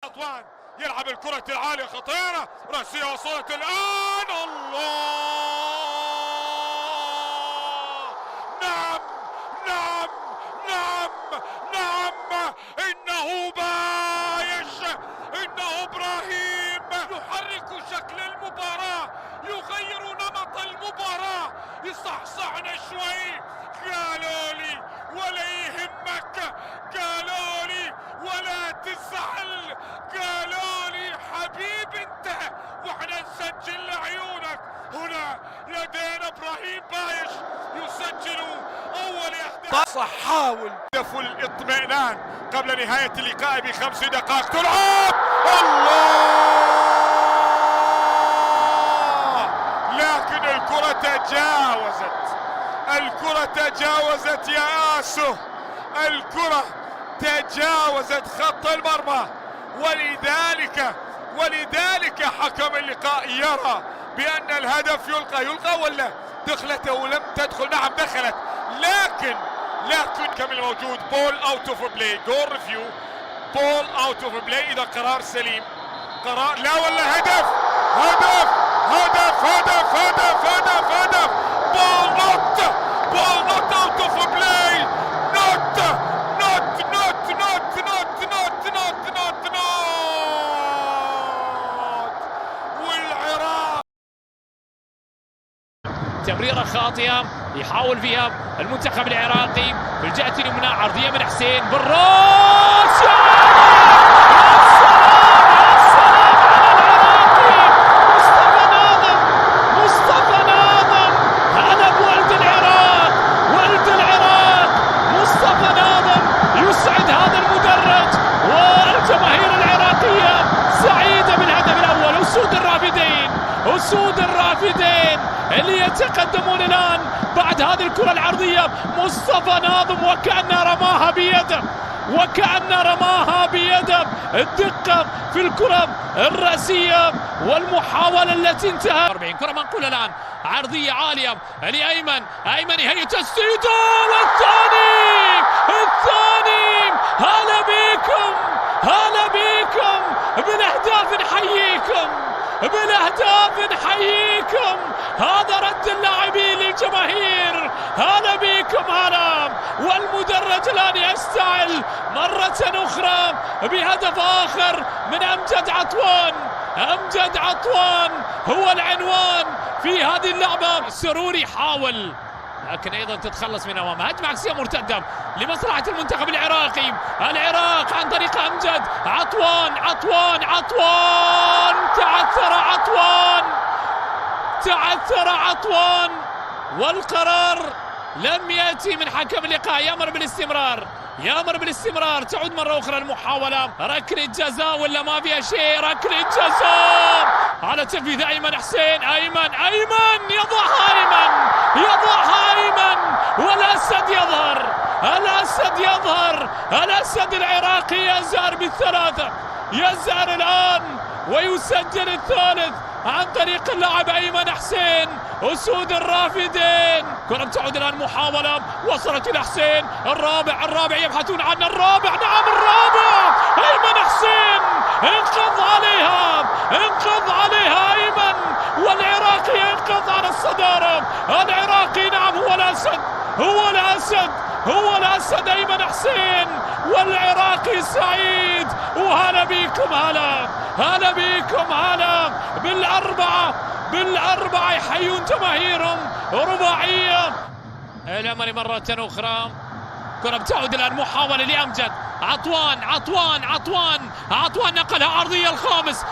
عطوان يلعب الكرة العالية خطيرة، رأسية وصلت الآن. الله، نعم نعم نعم نعم، إنه بايش، إنه إبراهيم يحرك شكل المباراة، يغير نمط المباراة. يصحصحنا شوي، قالوا لي ولا يهمك، قالوا لي ولا تزعل، قالوا لي حبيب انت واحنا نسجل لعيونك. هنا لدينا ابراهيم بايش يسجل اول اهداف. حاول هدف الاطمئنان قبل نهاية اللقاء ب5 دقائق. تلعب الله، لكن الكرة تجاوزت يا آسو، الكرة تجاوزت خط المرمى، ولذلك حكم اللقاء يرى بأن الهدف يلقى ولا دخلت أو لم تدخل. نعم دخلت، لكن كم الموجود بول اوت اوف بلاي، جول ريفيو، بول اوت اوف بلاي. إذا قرار سليم، قرار لا ولا هدف هدف هدف هدف هدف هدف هدف. بول نوت اوت اوف بلاي، نوت والعراق. تمريرة خاطئة يحاول فيها المنتخب العراقي في الجهة اليمنى، عرضية من حسين بالراس. مصطفى ناظم هدف ولد العراق مصطفى ناظم يسعد هذا المدرج والجماهير العراقية سعيدة بالهدف الأول. أسود الرافدين اللي يتقدمون الآن بعد هذه الكرة العرضية. مصطفى ناظم وكأن رماها بيده الدقة في الكرة الرأسية والمحاولة التي انتهى. 40 كرة منقولة الآن، عرضية عالية لأيمن، يهيئ تسديده والثاني. هلا بيكم بالاهداف نحييكم. هذا رد اللاعبين للجماهير، هلا بيكم هلا. والمدرج الان يستعل مرة اخرى بهدف اخر من امجد عطوان هو العنوان في هذه اللعبة. السروري حاول لكن ايضا تتخلص من امامه. هجمه عكسيه مرتده لمصلحه المنتخب العراقي. العراق عن طريق امجد عطوان. تعثر عطوان والقرار لم ياتي من حكم اللقاء، يامر بالاستمرار. تعود مره اخرى المحاوله، ركله جزاء ولا ما فيها شيء؟ ركله جزاء على تنفيذ ايمن حسين. ايمن يضعها ايمن والاسد يظهر. الاسد العراقي يزهر بالثلاثه، يزهر الان ويسجل الثالث عن طريق اللاعب ايمن حسين. اسود الرافدين. كرة تعود الان، محاولة وصلت الى حسين. الرابع يبحثون عن الرابع. نعم الرابع، ايمن حسين انقض عليها ايمن، والعراقي ينقض على الصدارة. العراقي نعم هو الاسد ايمن حسين، والعراقي سعيد. وهلا بيكم هلا بالاربعه يحيون جماهيرهم. رباعيه الامل مرة اخرى. كرة بتعود الان، محاولة لامجد عطوان نقلها عرضية. الخامس.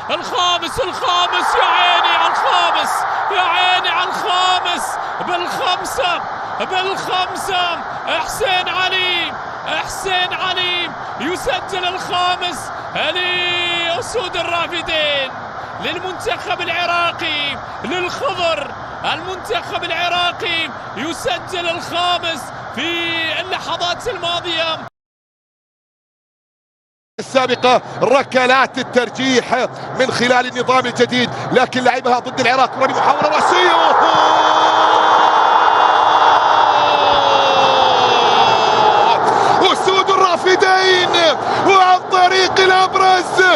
يا عيني على الخامس بالخمسة. حسين علي يسجل الخامس لأسود الرافدين، للمنتخب العراقي، للخضر. المنتخب العراقي يسجل الخامس في اللحظات الماضية. السابقة ركلات الترجيح من خلال النظام الجديد، لكن لعبها ضد العراق. محاولة رأسية، أسود الرافدين وعن طريق الأبرز